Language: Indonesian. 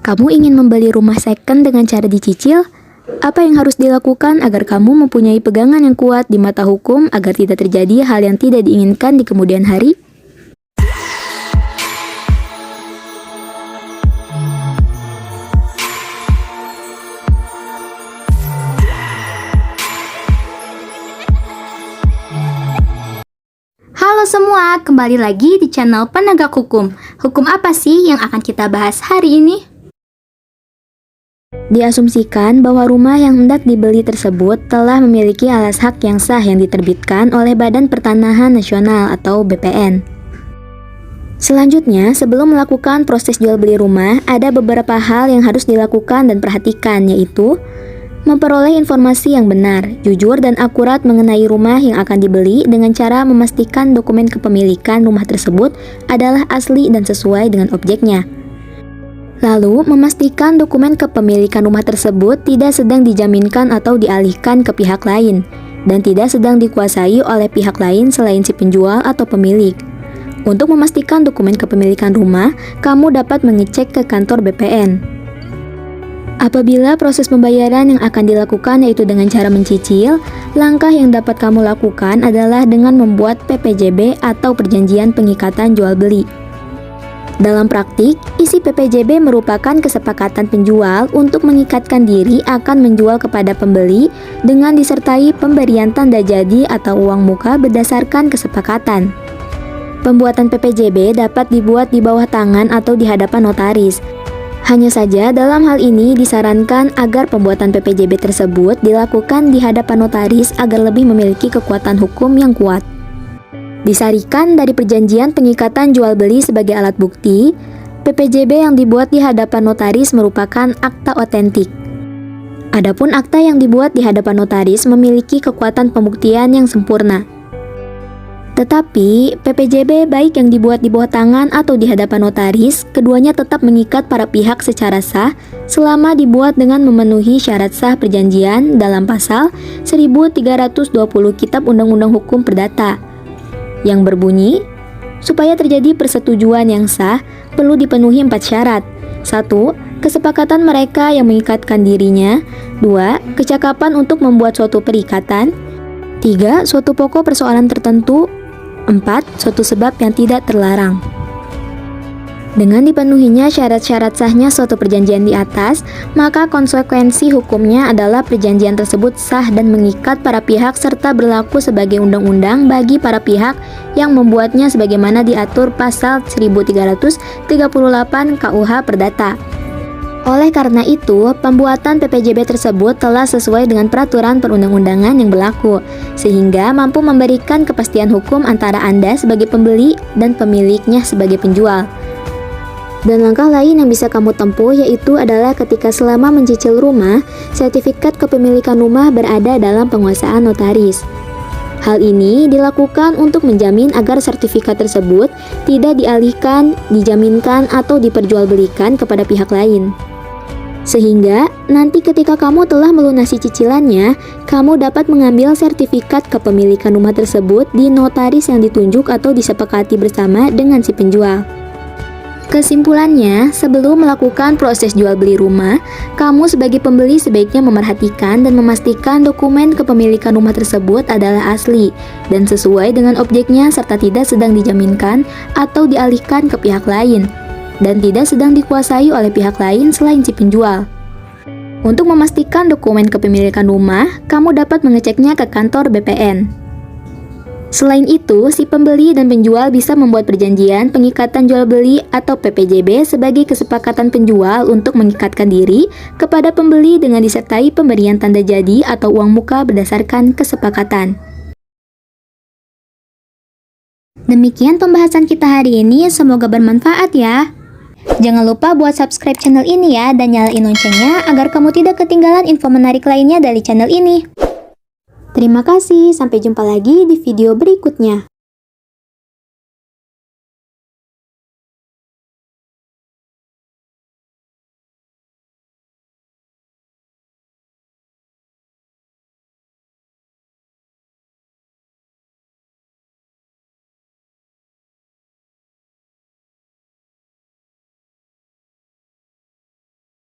Kamu ingin membeli rumah second dengan cara dicicil? Apa yang harus dilakukan agar kamu mempunyai pegangan yang kuat di mata hukum agar tidak terjadi hal yang tidak diinginkan di kemudian hari? Halo semua, kembali lagi di channel Penegak Hukum. Hukum apa sih yang akan kita bahas hari ini? Diasumsikan bahwa rumah yang hendak dibeli tersebut telah memiliki alas hak yang sah yang diterbitkan oleh Badan Pertanahan Nasional atau BPN. Selanjutnya, sebelum melakukan proses jual beli rumah, ada beberapa hal yang harus dilakukan dan perhatikan, yaitu memperoleh informasi yang benar, jujur, dan akurat mengenai rumah yang akan dibeli dengan cara memastikan dokumen kepemilikan rumah tersebut adalah asli dan sesuai dengan objeknya. Lalu, memastikan dokumen kepemilikan rumah tersebut tidak sedang dijaminkan atau dialihkan ke pihak lain, dan tidak sedang dikuasai oleh pihak lain selain si penjual atau pemilik. Untuk memastikan dokumen kepemilikan rumah, kamu dapat mengecek ke kantor BPN. Apabila proses pembayaran yang akan dilakukan yaitu dengan cara mencicil, langkah yang dapat kamu lakukan adalah dengan membuat PPJB atau Perjanjian Pengikatan Jual Beli. Dalam praktik, isi PPJB merupakan kesepakatan penjual untuk mengikatkan diri akan menjual kepada pembeli dengan disertai pemberian tanda jadi atau uang muka berdasarkan kesepakatan. Pembuatan PPJB dapat dibuat di bawah tangan atau di hadapan notaris. Hanya saja dalam hal ini disarankan agar pembuatan PPJB tersebut dilakukan di hadapan notaris agar lebih memiliki kekuatan hukum yang kuat. Disarikan dari perjanjian pengikatan jual beli sebagai alat bukti, PPJB yang dibuat di hadapan notaris merupakan akta otentik. Adapun akta yang dibuat di hadapan notaris memiliki kekuatan pembuktian yang sempurna. Tetapi, PPJB baik yang dibuat di bawah tangan atau di hadapan notaris, keduanya tetap mengikat para pihak secara sah selama dibuat dengan memenuhi syarat sah perjanjian dalam pasal 1320 Kitab Undang-Undang Hukum Perdata, yang berbunyi, supaya terjadi persetujuan yang sah, perlu dipenuhi 4 syarat. 1. Kesepakatan mereka yang mengikatkan dirinya. 2. Kecakapan untuk membuat suatu perikatan. 3. Suatu pokok persoalan tertentu. 4. Suatu sebab yang tidak terlarang. Dengan dipenuhinya syarat-syarat sahnya suatu perjanjian di atas, maka konsekuensi hukumnya adalah perjanjian tersebut sah dan mengikat para pihak serta berlaku sebagai undang-undang bagi para pihak yang membuatnya sebagaimana diatur pasal 1338 KUH Perdata. Oleh karena itu, pembuatan PPJB tersebut telah sesuai dengan peraturan perundang-undangan yang berlaku, sehingga mampu memberikan kepastian hukum antara Anda sebagai pembeli dan pemiliknya sebagai penjual. Dan langkah lain yang bisa kamu tempuh yaitu adalah ketika selama mencicil rumah, sertifikat kepemilikan rumah berada dalam penguasaan notaris. Hal ini dilakukan untuk menjamin agar sertifikat tersebut tidak dialihkan, dijaminkan, atau diperjualbelikan kepada pihak lain. Sehingga, nanti ketika kamu telah melunasi cicilannya, kamu dapat mengambil sertifikat kepemilikan rumah tersebut di notaris yang ditunjuk atau disepakati bersama dengan si penjual. Kesimpulannya, sebelum melakukan proses jual beli rumah, kamu sebagai pembeli sebaiknya memerhatikan dan memastikan dokumen kepemilikan rumah tersebut adalah asli dan sesuai dengan objeknya serta tidak sedang dijaminkan atau dialihkan ke pihak lain dan tidak sedang dikuasai oleh pihak lain selain si penjual. Untuk memastikan dokumen kepemilikan rumah, kamu dapat mengeceknya ke kantor BPN. Selain itu, si pembeli dan penjual bisa membuat perjanjian pengikatan jual beli atau PPJB sebagai kesepakatan penjual untuk mengikatkan diri kepada pembeli dengan disertai pemberian tanda jadi atau uang muka berdasarkan kesepakatan. Demikian pembahasan kita hari ini, semoga bermanfaat ya. Jangan lupa buat subscribe channel ini ya dan nyalain loncengnya agar kamu tidak ketinggalan info menarik lainnya dari channel ini. Terima kasih, sampai jumpa lagi di video berikutnya.